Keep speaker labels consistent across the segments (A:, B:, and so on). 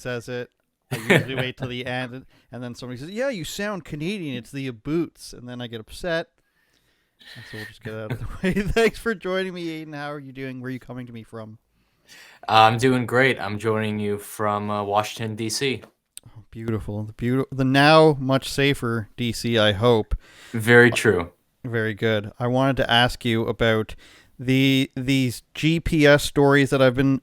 A: says it. I usually wait till the end, and then somebody says, "Yeah, you sound Canadian. It's the boots," and then I get upset. And so we'll just get out of the way. Thanks for joining me, Aiden. How are you doing? Where are you coming to me from?
B: I'm doing great. I'm joining you from Washington, D.C.
A: Oh, beautiful. The now much safer DC, I hope.
B: Very true.
A: Very good. I wanted to ask you about these GPS stories that I've been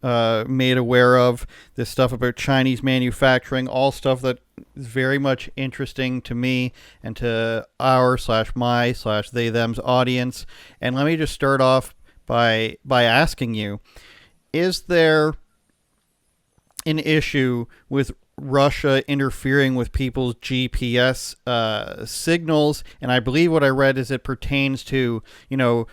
A: made aware of. This stuff about Chinese manufacturing, all stuff that is very much interesting to me and to our slash my slash they them's audience. And let me just start off by asking you: is there an issue with Russia interfering with people's GPS signals? And I believe what I read is it pertains to,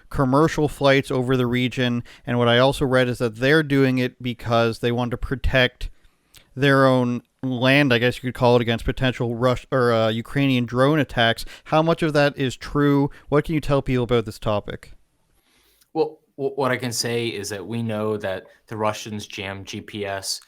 A: commercial flights over the region. And what I also read is that they're doing it because they want to protect their own land, I guess you could call it, against potential Ukrainian drone attacks. How much of that is true? What can you tell people about this topic?
B: Well, what I can say is that we know that the Russians jammed GPS,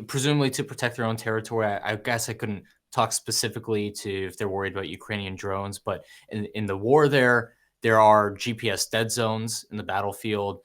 B: presumably to protect their own territory. I guess I couldn't talk specifically to if they're worried about Ukrainian drones, but in the war there are GPS dead zones in the battlefield.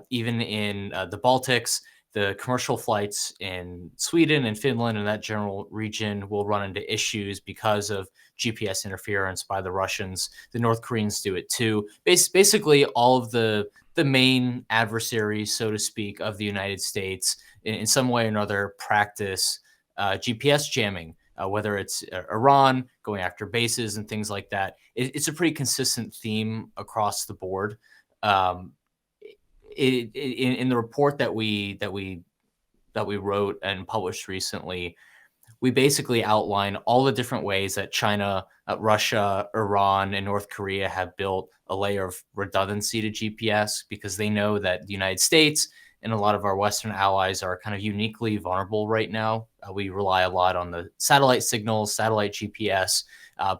B: Even in the Baltics, the commercial flights in Sweden and Finland and that general region will run into issues because of GPS interference by the Russians. The North Koreans do it too. Basically, all of the main adversaries, so to speak, of the United States in some way or another practice GPS jamming, whether it's Iran going after bases and things like that. It's a pretty consistent theme across the board. Um, in the report that we wrote and published recently, we basically outline all the different ways that China, Russia, Iran, and North Korea have built a layer of redundancy to GPS because they know that the United States and a lot of our Western allies are kind of uniquely vulnerable right now. We rely a lot on the satellite signals, satellite GPS,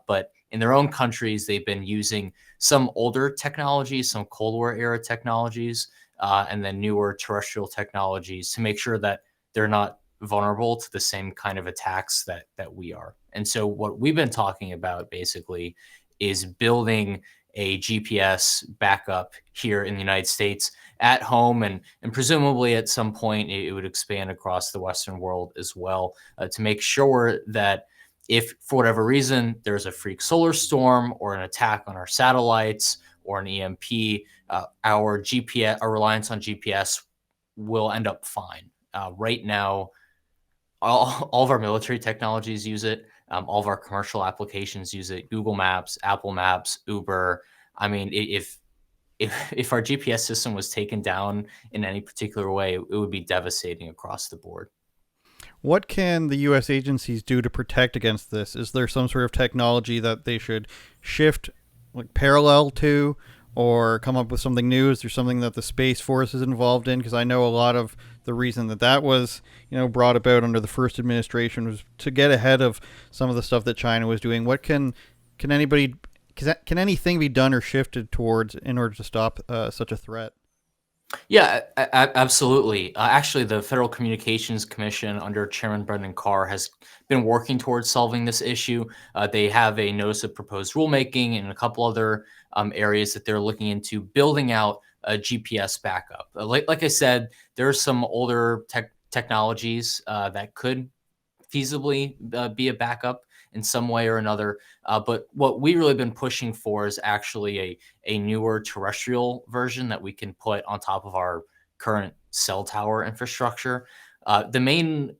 B: but in their own countries, they've been using some older technologies, some Cold War era technologies, and then newer terrestrial technologies to make sure that they're not vulnerable to the same kind of attacks that we are. And so what we've been talking about basically is building a GPS backup here in the United States at home, and presumably at some point it would expand across the Western world as well, to make sure that if for whatever reason there's a freak solar storm or an attack on our satellites or an EMP, our GPS, our reliance on GPS will end up fine. Right now, all of our military technologies use it. All of our commercial applications use it. Google Maps, Apple Maps, Uber. I mean, if our GPS system was taken down in any particular way, it would be devastating across the board.
A: What can the U.S. agencies do to protect against this? Is there some sort of technology that they should shift, like, parallel to, or come up with something new? Is there something that the Space Force is involved in? Because I know a lot of the reason that was, brought about under the first administration was to get ahead of some of the stuff that China was doing. What can anybody can anything be done or shifted towards in order to stop such a threat?
B: Yeah, absolutely. Actually, the Federal Communications Commission under Chairman Brendan Carr has been working towards solving this issue. They have a notice of proposed rulemaking and a couple other areas that they're looking into building out a GPS backup. Like I said, there are some older technologies that could feasibly be a backup in some way or another. But what we really been pushing for is actually a newer terrestrial version that we can put on top of our current cell tower infrastructure. The main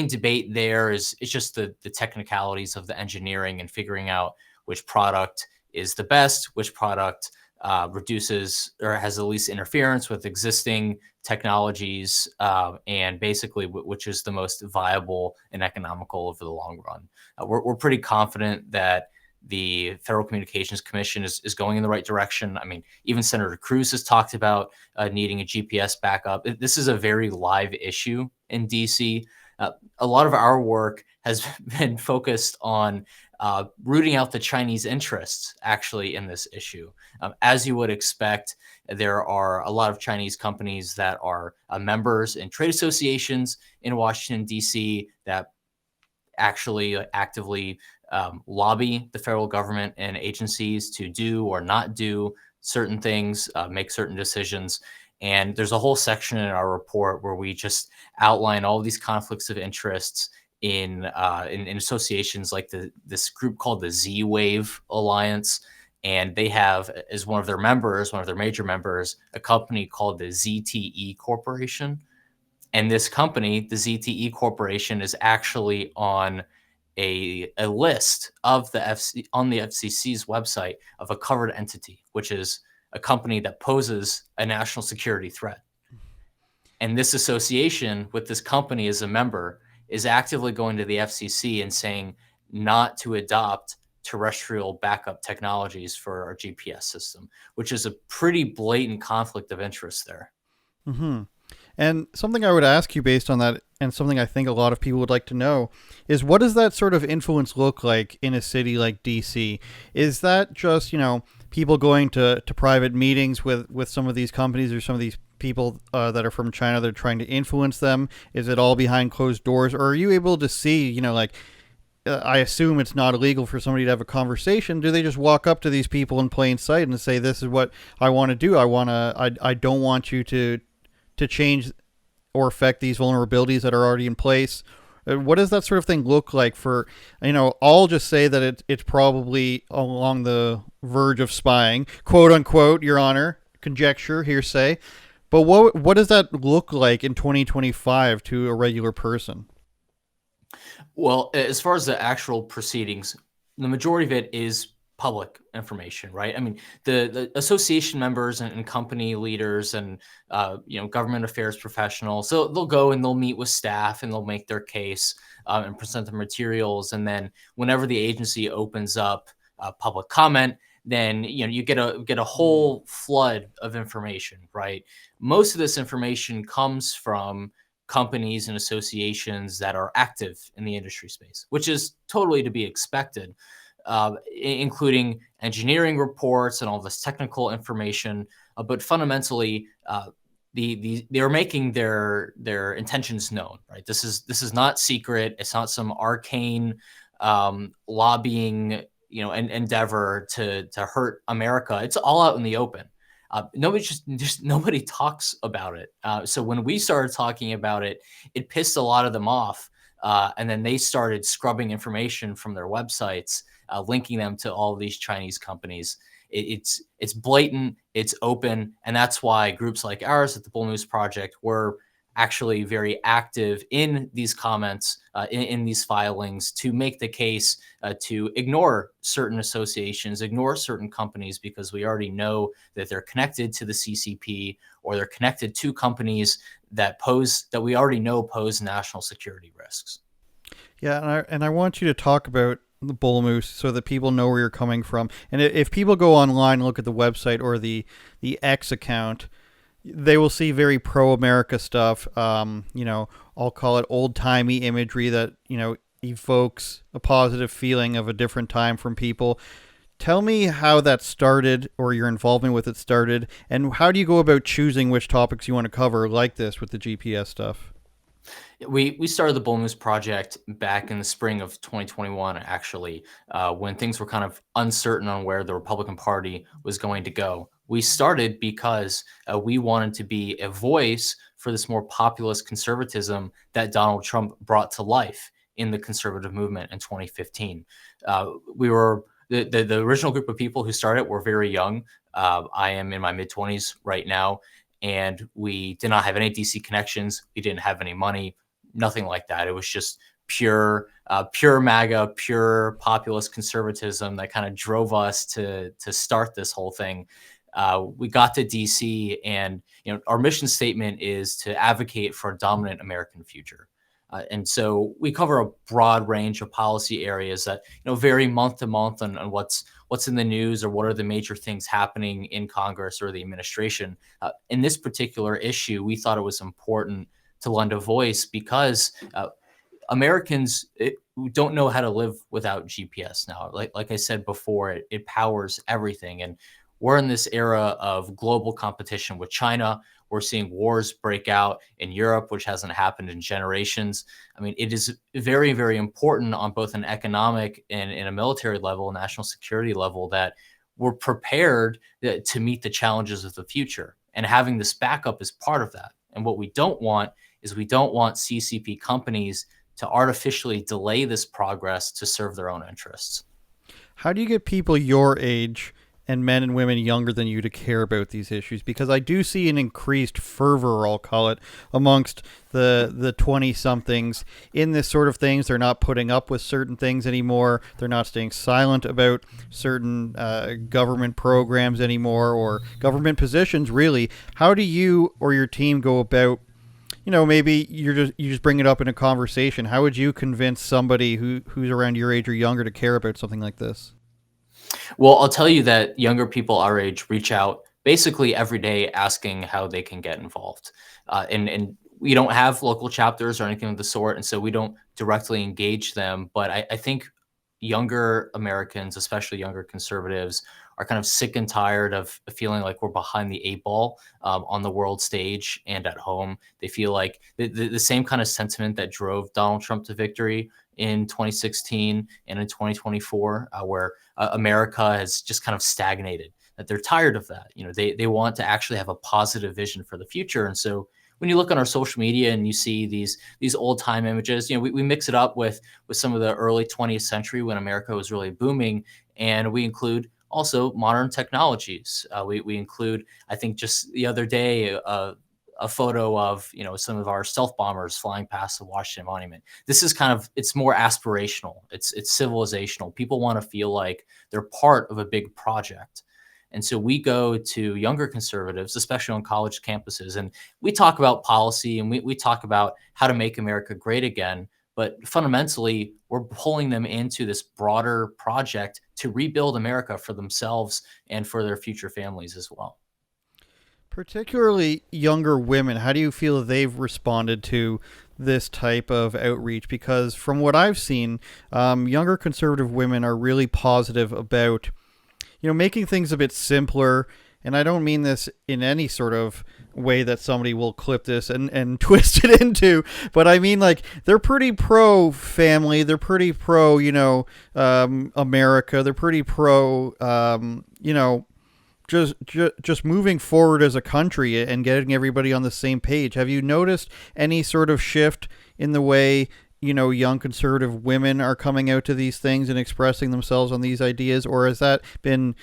B: debate there is it's just the technicalities of the engineering and figuring out which product is the best, which product reduces or has the least interference with existing technologies, and basically which is the most viable and economical over the long run. We're pretty confident that the Federal Communications Commission is going in the right direction. I mean, even Senator Cruz has talked about needing a GPS backup. This is a very live issue in DC. A lot of our work has been focused on rooting out the Chinese interests actually in this issue. As you would expect, there are a lot of Chinese companies that are members in trade associations in Washington, D.C., that actually actively lobby the federal government and agencies to do or not do certain things, make certain decisions. And there's a whole section in our report where we just outline all these conflicts of interests in associations like this group called the Z Wave Alliance. And they have as one of their members, one of their major members, a company called the ZTE Corporation. And this company, the ZTE Corporation, is actually on a list of the on the FCC's website of a covered entity, which is a company that poses a national security threat. And this association with this company as a member is actively going to the FCC and saying not to adopt terrestrial backup technologies for our GPS system, which is a pretty blatant conflict of interest there.
A: Mm-hmm. And something I would ask you based on that, and something I think a lot of people would like to know, is what does that sort of influence look like in a city like DC? Is that just, people going to private meetings with some of these companies or some of these people that are from China that are trying to influence them? Is it all behind closed doors? Or are you able to see, I assume it's not illegal for somebody to have a conversation. Do they just walk up to these people in plain sight and say, "This is what I want to do. I don't want you to change or affect these vulnerabilities that are already in place"? What does that sort of thing look like for, I'll just say that it's probably along the verge of spying, quote unquote, Your Honor, conjecture, hearsay. But what does that look like in 2025 to a regular person?
B: Well, as far as the actual proceedings, the majority of it is public information, right? I mean, the association members and company leaders and government affairs professionals, so they'll go and they'll meet with staff and they'll make their case and present the materials, and then whenever the agency opens up public comment, then you get a whole flood of information, right? Most of this information comes from companies and associations that are active in the industry space, which is totally to be expected, including engineering reports and all this technical information. But fundamentally, they're making their intentions known, right? This is not secret. It's not some arcane lobbying, endeavor to hurt America. It's all out in the open. Nobody just nobody talks about it. So when we started talking about it, it pissed a lot of them off, and then they started scrubbing information from their websites, linking them to all of these Chinese companies. It's blatant, it's open, and that's why groups like ours at the Bull Moose Project were actually very active in these comments, in these filings, to make the case to ignore certain associations, ignore certain companies, because we already know that they're connected to the CCP or they're connected to companies that we already know pose national security risks.
A: Yeah, and I want you to talk about the bull moose so that people know where you're coming from. And if people go online and look at the website or the X account, they will see very pro-America stuff. I'll call it old-timey imagery that, evokes a positive feeling of a different time from people. Tell me how that started, or your involvement with it started, and how do you go about choosing which topics you want to cover like this with the GPS stuff?
B: We started the Bull Moose Project back in the spring of 2021, actually, when things were kind of uncertain on where the Republican Party was going to go. We started because we wanted to be a voice for this more populist conservatism that Donald Trump brought to life in the conservative movement in 2015. We were the original group of people who started were very young. I am in my mid 20s right now, and we did not have any DC connections. We didn't have any money, nothing like that. It was just pure MAGA, pure populist conservatism that kind of drove us to start this whole thing. We got to DC, and our mission statement is to advocate for a dominant American future. And so we cover a broad range of policy areas that vary month to month on what's in the news or what are the major things happening in Congress or the administration. In this particular issue, we thought it was important to lend a voice because Americans don't know how to live without GPS now. Like I said before, it powers everything, and we're in this era of global competition with China. We're seeing wars break out in Europe, which hasn't happened in generations. I mean, it is very, very important on both an economic and a military level, national security level, that we're prepared to meet the challenges of the future. And having this backup is part of that. And what we don't want is we don't want CCP companies to artificially delay this progress to serve their own interests.
A: How do you get people your age and men and women younger than you to care about these issues? Because I do see an increased fervor, I'll call it, amongst the 20 somethings in this sort of things. They're not putting up with certain things anymore. They're not staying silent about certain government programs anymore, or government positions, really. How do you or your team go about, maybe you just bring it up in a conversation? How would you convince somebody who's around your age or younger to care about something like this?
B: Well, I'll tell you that younger people our age reach out basically every day asking how they can get involved. And we don't have local chapters or anything of the sort, and so we don't directly engage them. But I think younger Americans, especially younger conservatives, are kind of sick and tired of feeling like we're behind the eight ball on the world stage and at home. They feel like the same kind of sentiment that drove Donald Trump to victory in 2016 and in 2024, where America has just kind of stagnated. That they're tired of that. They want to actually have a positive vision for the future. And so when you look on our social media and you see these old time images, we mix it up with some of the early 20th century when America was really booming, and we include also modern technologies. We include, I think, just the other day, a photo of some of our stealth bombers flying past the Washington Monument. This is it's more aspirational. It's civilizational. People want to feel like they're part of a big project. And so we go to younger conservatives, especially on college campuses, and we talk about policy, and we talk about how to make America great again. But fundamentally, we're pulling them into this broader project to rebuild America for themselves and for their future families as well.
A: Particularly younger women, how do you feel they've responded to this type of outreach? Because from what I've seen, younger conservative women are really positive about, making things a bit simpler. And I don't mean this in any sort of way that somebody will clip this and twist it into, but I mean, like, they're pretty pro family. They're pretty pro, America. They're pretty pro, just moving forward as a country and getting everybody on the same page. Have you noticed any sort of shift in the way, young conservative women are coming out to these things and expressing themselves on these ideas? Or has that been,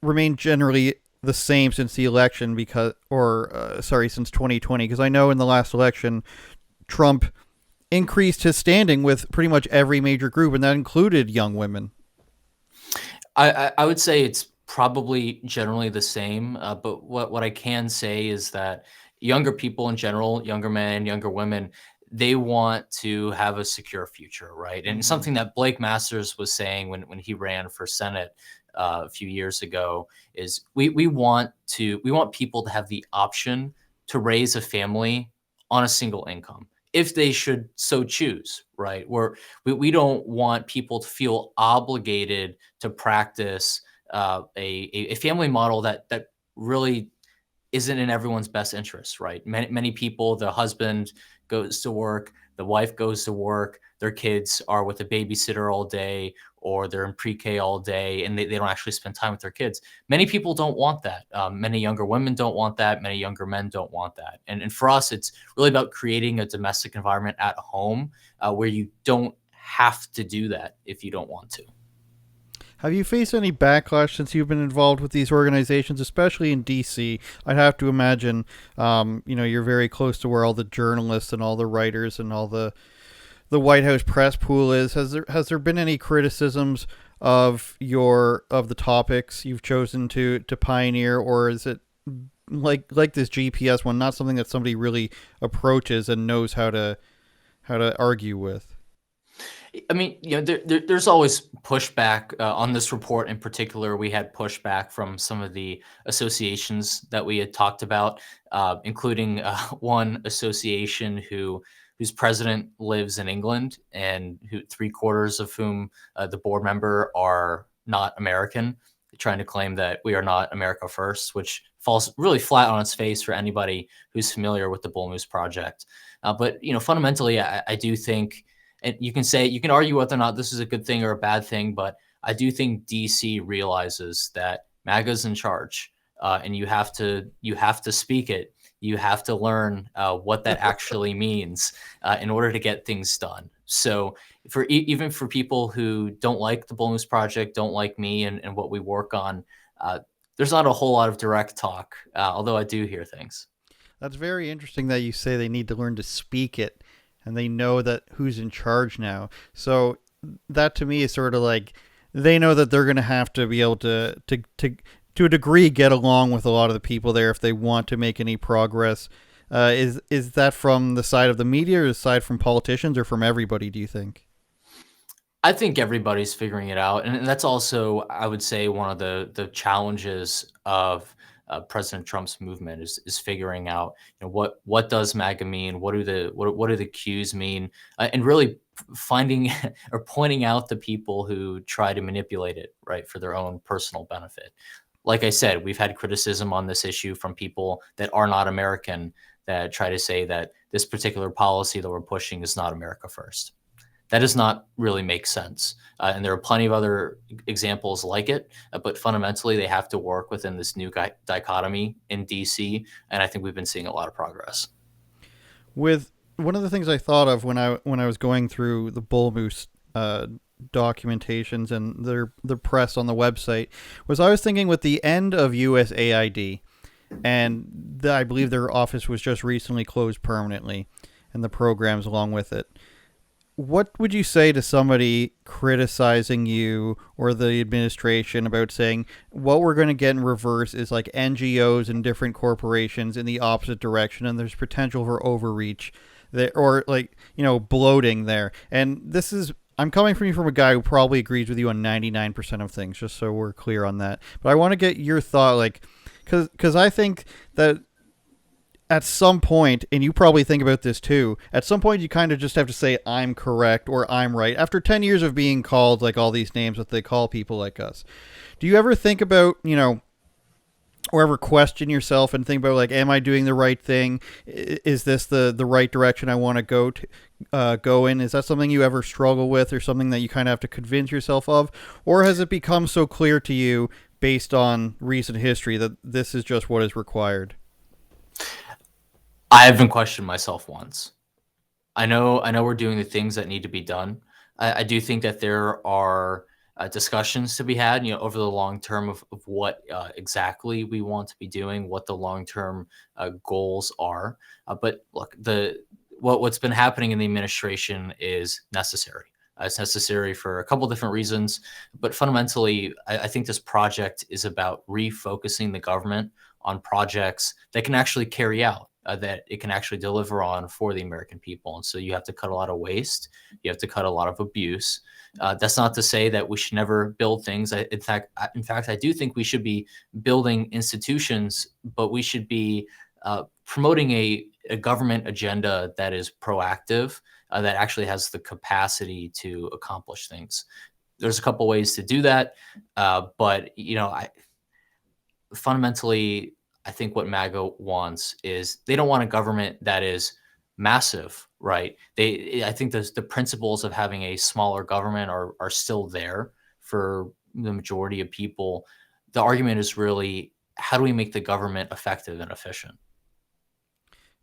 A: remained generally the same since the election since 2020? Because I know in the last election, Trump increased his standing with pretty much every major group, and that included young women.
B: I would say it's probably generally the same. But what I can say is that younger people in general, younger men, younger women, they want to have a secure future, right? And
A: Mm-hmm.
B: something that Blake Masters was saying when he ran for Senate a few years ago is we want people to have the option to raise a family on a single income if they should so choose, right? We don't want people to feel obligated to practice a family model that really isn't in everyone's best interest, right? Many people, the husband goes to work, the wife goes to work, their kids are with a babysitter all day, or they're in pre-K all day, and they don't actually spend time with their kids. Many people don't want that. Many younger women don't want that. Many younger men don't want that. And for us, it's really about creating a domestic environment at home where you don't have to do that if you don't want to.
A: Have you faced any backlash since you've been involved with these organizations, especially in D.C.? I'd have to imagine, you're very close to where all the journalists and all the writers and all the White House press pool is. Has there been any criticisms of the topics you've chosen to pioneer, or is it like this GPS one, not something that somebody really approaches and knows how to argue with?
B: I mean, there's always pushback on this report in particular. We had pushback from some of the associations that we had talked about, including one association who whose president lives in England and who 3/4 of whom the board member are not American, trying to claim that we are not America first, which falls really flat on its face for anybody who's familiar with the Bull Moose Project. But fundamentally, I do think, and you can argue whether or not this is a good thing or a bad thing, but I do think DC realizes that MAGA's in charge, and you have to speak it. You have to learn what that actually means in order to get things done. So for even for people who don't like the Bull Moose Project, don't like me and what we work on, there's not a whole lot of direct talk, although I do hear things.
A: That's very interesting that you say they need to learn to speak it and they know that who's in charge now. So that to me is sort of like they know that they're going to have to be able to a degree get along with a lot of the people there if they want to make any progress. Is that from the side of the media or the side from politicians or from everybody, do you think?
B: I think everybody's figuring it out, and that's also, I would say, one of the challenges of President Trump's movement is figuring out, what does MAGA mean, what do the cues mean, and really finding or pointing out the people who try to manipulate it, right, for their own personal benefit. Like I said, we've had criticism on this issue from people that are not American that try to say that this particular policy that we're pushing is not America first. That does not really make sense. And there are plenty of other examples like it, but fundamentally, they have to work within this new dichotomy in DC. And I think we've been seeing a lot of progress.
A: With one of the things I thought of when I was going through the Bull Moose documentations and their press on the website was I was thinking with the end of USAID, and I believe their office was just recently closed permanently, and the programs along with it. What would you say to somebody criticizing you or the administration about saying what we're going to get in reverse is like NGOs and different corporations in the opposite direction, and there's potential for overreach there, or like, bloating there? And this is, I'm coming from you from a guy who probably agrees with you on 99% of things, just so we're clear on that. But I want to get your thought, like, because I think that at some point, and you probably think about this too, at some point you kind of just have to say I'm correct or I'm right after 10 years of being called like all these names that they call people like us. Do you ever think about, or ever question yourself and think about, like, am I doing the right thing? Is this the right direction I want to go in? Is that something you ever struggle with, or something that you kind of have to convince yourself of? Or has it become so clear to you based on recent history that this is just what is required?
B: I haven't questioned myself once. I know we're doing the things that need to be done. I do think that there are discussions to be had, over the long term of what exactly we want to be doing, what the long term goals are. But look, what's been happening in the administration is necessary. It's necessary for a couple different reasons, but fundamentally, I think this project is about refocusing the government on projects that can actually carry out, that it can actually deliver on for the American people. And so you have to cut a lot of waste. You have to cut a lot of abuse. That's not to say that we should never build things. In fact, I do think we should be building institutions, but we should be promoting a government agenda that is proactive, that actually has the capacity to accomplish things. There's a couple ways to do that, but fundamentally, I think what MAGA wants is they don't want a government that is massive, right? I think the principles of having a smaller government are still there for the majority of people. The argument is really, how do we make the government effective and efficient?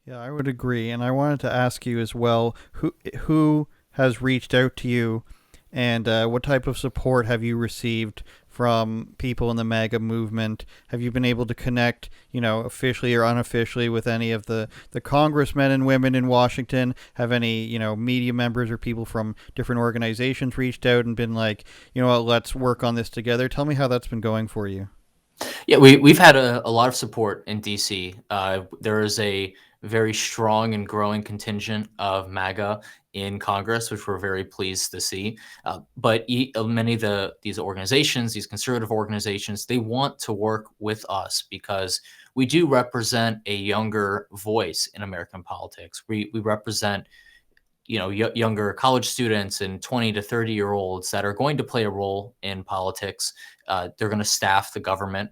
A: Yeah, I would agree. And I wanted to ask you as well, who has reached out to you, and what type of support have you received from people in the MAGA movement? Have you been able to connect, officially or unofficially, with any of the congressmen and women in Washington? Have any, media members or people from different organizations reached out and been like, what, let's work on this together? Tell me how that's been going for you.
B: Yeah, we've had a lot of support in DC. There is a very strong and growing contingent of MAGA in Congress, which we're very pleased to see. But many of these organizations, these conservative organizations, they want to work with us because we do represent a younger voice in American politics. We represent younger college students and 20 to 30-year-olds that are going to play a role in politics. They're going to staff the government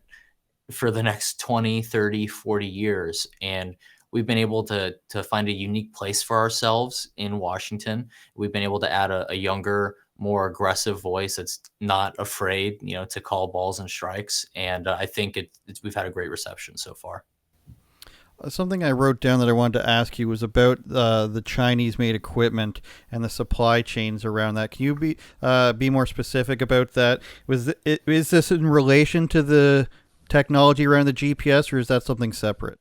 B: for the next 20, 30, 40 years. And we've been able to find a unique place for ourselves in Washington. We've been able to add a younger, more aggressive voice that's not afraid, to call balls and strikes. And I think we've had a great reception so far.
A: Something I wrote down that I wanted to ask you was about the Chinese-made equipment and the supply chains around that. Can you be more specific about that? Is this in relation to the technology around the GPS, or is that something separate?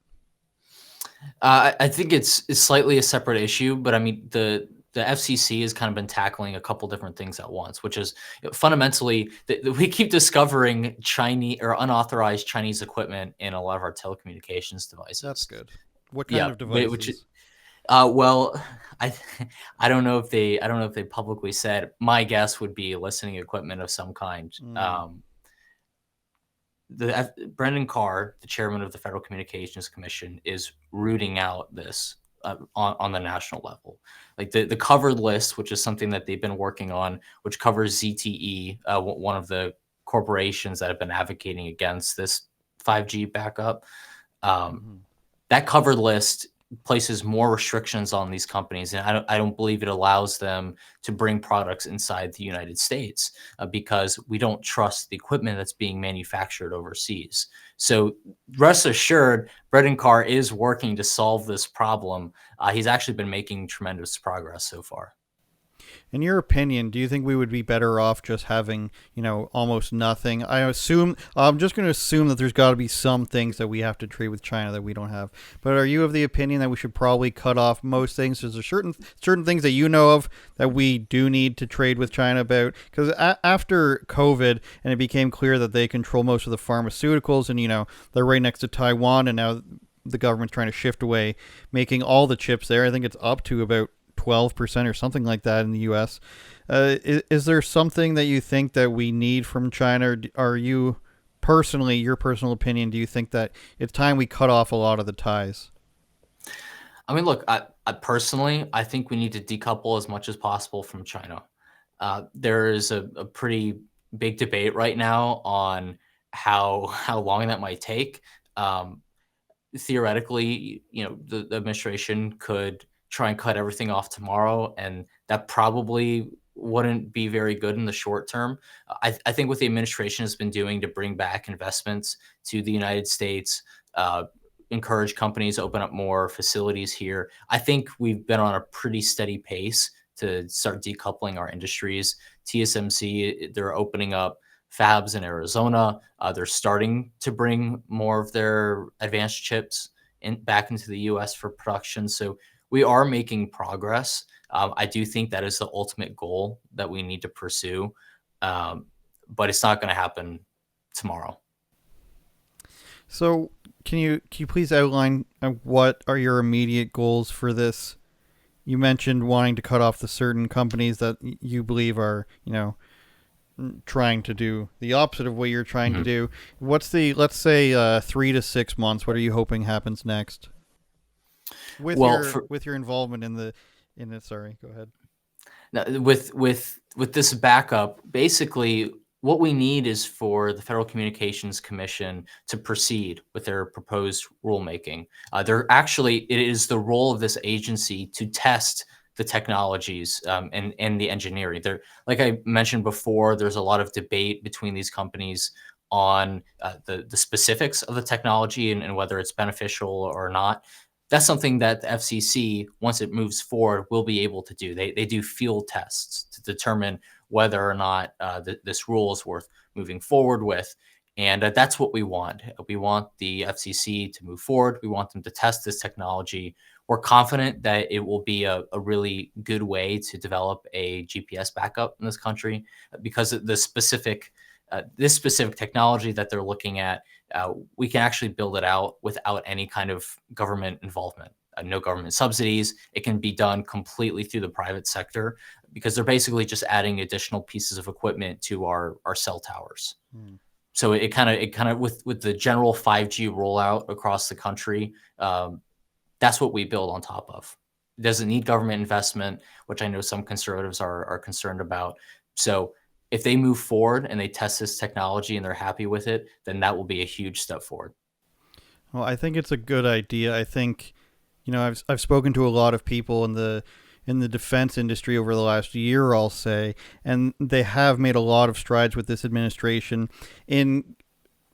B: I think it's slightly a separate issue, but I mean the FCC has kind of been tackling a couple different things at once, which is fundamentally we keep discovering Chinese or unauthorized Chinese equipment in a lot of our telecommunications devices.
A: That's good. What kind
B: Yeah,
A: of devices?
B: well, I I don't know if they publicly said. My guess would be listening equipment of some kind.
A: Mm.
B: Brendan Carr, the chairman of the Federal Communications Commission, is rooting out this on the national level. Like the covered list, which is something that they've been working on, which covers ZTE, one of the corporations that have been advocating against this 5G backup. Um,
A: Hmm.
B: that covered list places more restrictions on these companies, and I don't believe it allows them to bring products inside the United States because we don't trust the equipment that's being manufactured overseas. So rest assured, Brendan Carr is working to solve this problem. He's actually been making tremendous progress so far.
A: In your opinion, do you think we would be better off just having, almost nothing? I'm just going to assume that there's got to be some things that we have to trade with China that we don't have. But are you of the opinion that we should probably cut off most things? Is there certain things that you know of that we do need to trade with China about? Because after COVID, and it became clear that they control most of the pharmaceuticals, and they're right next to Taiwan, and now the government's trying to shift away, making all the chips there. I think it's up to about 12% or something like that in the U.S. Is there something that you think that we need from China? Or are you personally, your personal opinion, do you think that it's time we cut off a lot of the ties?
B: I mean, look, I personally, I think we need to decouple as much as possible from China. There is a pretty big debate right now on how long that might take. Um, Theoretically, the administration could try and cut everything off tomorrow, and that probably wouldn't be very good in the short term. I think what the administration has been doing to bring back investments to the United States, uh, encourage companies to open up more facilities here. I think we've been on a pretty steady pace to start decoupling our industries. TSMC, they're opening up fabs in Arizona. They're starting to bring more of their advanced chips back into the U.S. for production. So we are making progress. I do think that is the ultimate goal that we need to pursue, um, but it's not going to happen tomorrow.
A: So can you please outline what are your immediate goals for this? You mentioned wanting to cut off the certain companies that you believe are, trying to do the opposite of what you're trying to
B: Mhm.
A: do. What's the, let's say, 3 to 6 months? What are you hoping happens next with
B: Well,
A: your involvement in it? Sorry, go ahead.
B: now, with this backup, basically what we need is for the Federal Communications Commission to proceed with their proposed rulemaking. It is the role of this agency to test the technologies and the engineering. There, like I mentioned before, there's a lot of debate between these companies on the specifics of the technology and whether it's beneficial or not. That's something that the FCC, once it moves forward, will be able to do. They do field tests to determine whether or not this rule is worth moving forward with. And that's what we want. We want the FCC to move forward. We want them to test this technology. We're confident that it will be a really good way to develop a GPS backup in this country because this specific technology that they're looking at, we can actually build it out without any kind of government involvement. No government subsidies. It can be done completely through the private sector because they're basically just adding additional pieces of equipment to our cell towers.
A: Hmm.
B: So it kind of with the general 5G rollout across the country, that's what we build on top of. doesn't need government investment, which I know some conservatives are concerned about. So if they move forward and they test this technology and they're happy with it, then that will be a huge step forward.
A: Well, I think it's a good idea. I think, I've spoken to a lot of people in the defense industry over the last year, I'll say, and they have made a lot of strides with this administration in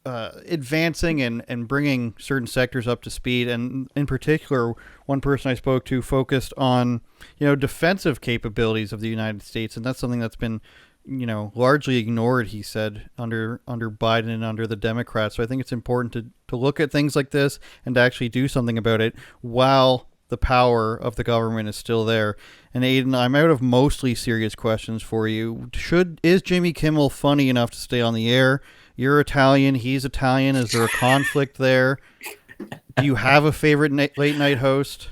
A: advancing and bringing certain sectors up to speed. And in particular, one person I spoke to focused on, defensive capabilities of the United States. And that's something that's been, largely ignored, he said, under Biden and under the Democrats. So I think it's important to look at things like this and to actually do something about it while the power of the government is still there. And Aiden, I'm out of mostly serious questions for you. Is Jimmy Kimmel funny enough to stay on the air? You're Italian, he's Italian. Is there a conflict there? Do you have a favorite late night host?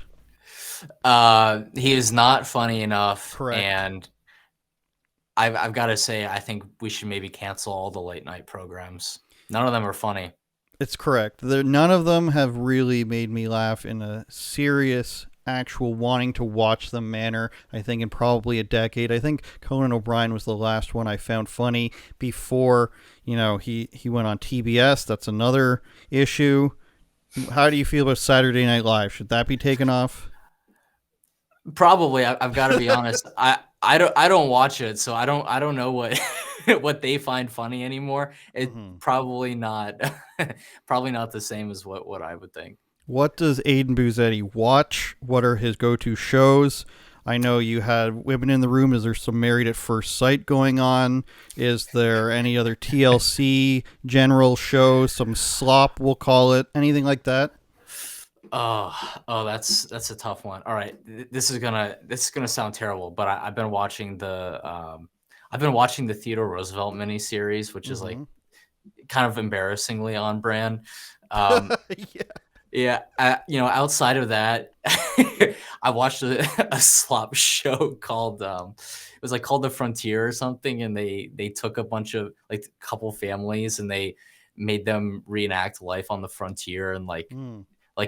B: He is not funny enough.
A: Correct.
B: And I've got to say, I think we should maybe cancel all the late night programs. None of them are funny.
A: It's correct. None of them have really made me laugh in a serious, actual wanting to watch them manner, I think, in probably a decade. I think Conan O'Brien was the last one I found funny before, he went on TBS. That's another issue. How do you feel about Saturday Night Live? Should that be taken off?
B: Probably. I've got to be honest. I don't watch it, so I don't know what what they find funny anymore. It's probably not the same as what I would think.
A: What does Aiden Buzzetti watch? What are his go-to shows? I know you had Women in the Room. Is there some Married at First Sight going on? Is there any other TLC general shows, some slop, we'll call it, anything like that?
B: Oh, that's a tough one. All right, this is gonna sound terrible, but I've been watching the Theodore Roosevelt miniseries, which is like kind of embarrassingly on brand. Yeah, outside of that, I watched a slop show called it was like called The Frontier or something, and they took a bunch of like couple families and they made them reenact life on the frontier and like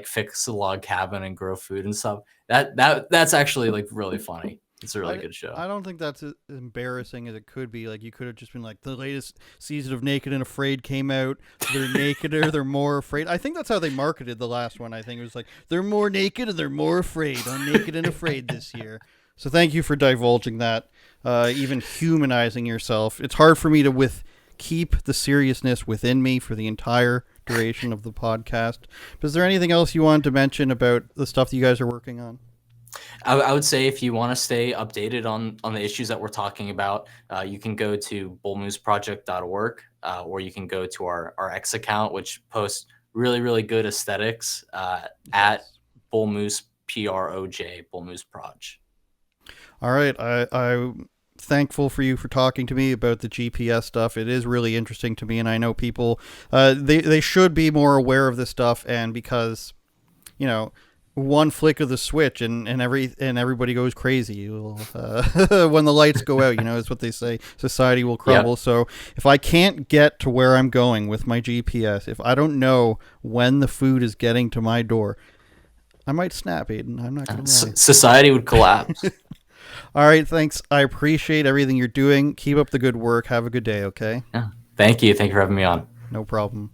B: fix a log cabin and grow food and stuff. That's actually like really funny. It's a really good show.
A: I don't think that's as embarrassing as it could be. Like, you could have just been like, the latest season of Naked and Afraid came out. They're nakeder, they're more afraid. I think that's how they marketed the last one. I think it was like, they're more naked and they're more afraid on Naked and Afraid this year. So thank you for divulging that, even humanizing yourself. It's hard for me to keep the seriousness within me for the entire duration of the podcast. But is there anything else you wanted to mention about the stuff that you guys are working on?
B: I would say if you want to stay updated on the issues that we're talking about, you can go to bullmooseproject.org, or you can go to our X account, which posts really, really good aesthetics at bullmoose, PROJ, bullmoose proj.
A: All right. I'm thankful for you for talking to me about the GPS stuff. It is really interesting to me, and I know people, they should be more aware of this stuff, and because, one flick of the switch and everybody goes crazy. When the lights go out, is what they say. Society will crumble. Yep. So if I can't get to where I'm going with my GPS, if I don't know when the food is getting to my door, I might snap, Aiden. I'm not going to lie.
B: Society would collapse.
A: All right, thanks. I appreciate everything you're doing. Keep up the good work. Have a good day, okay?
B: Yeah. Thank you. Thank you for having me on.
A: No problem.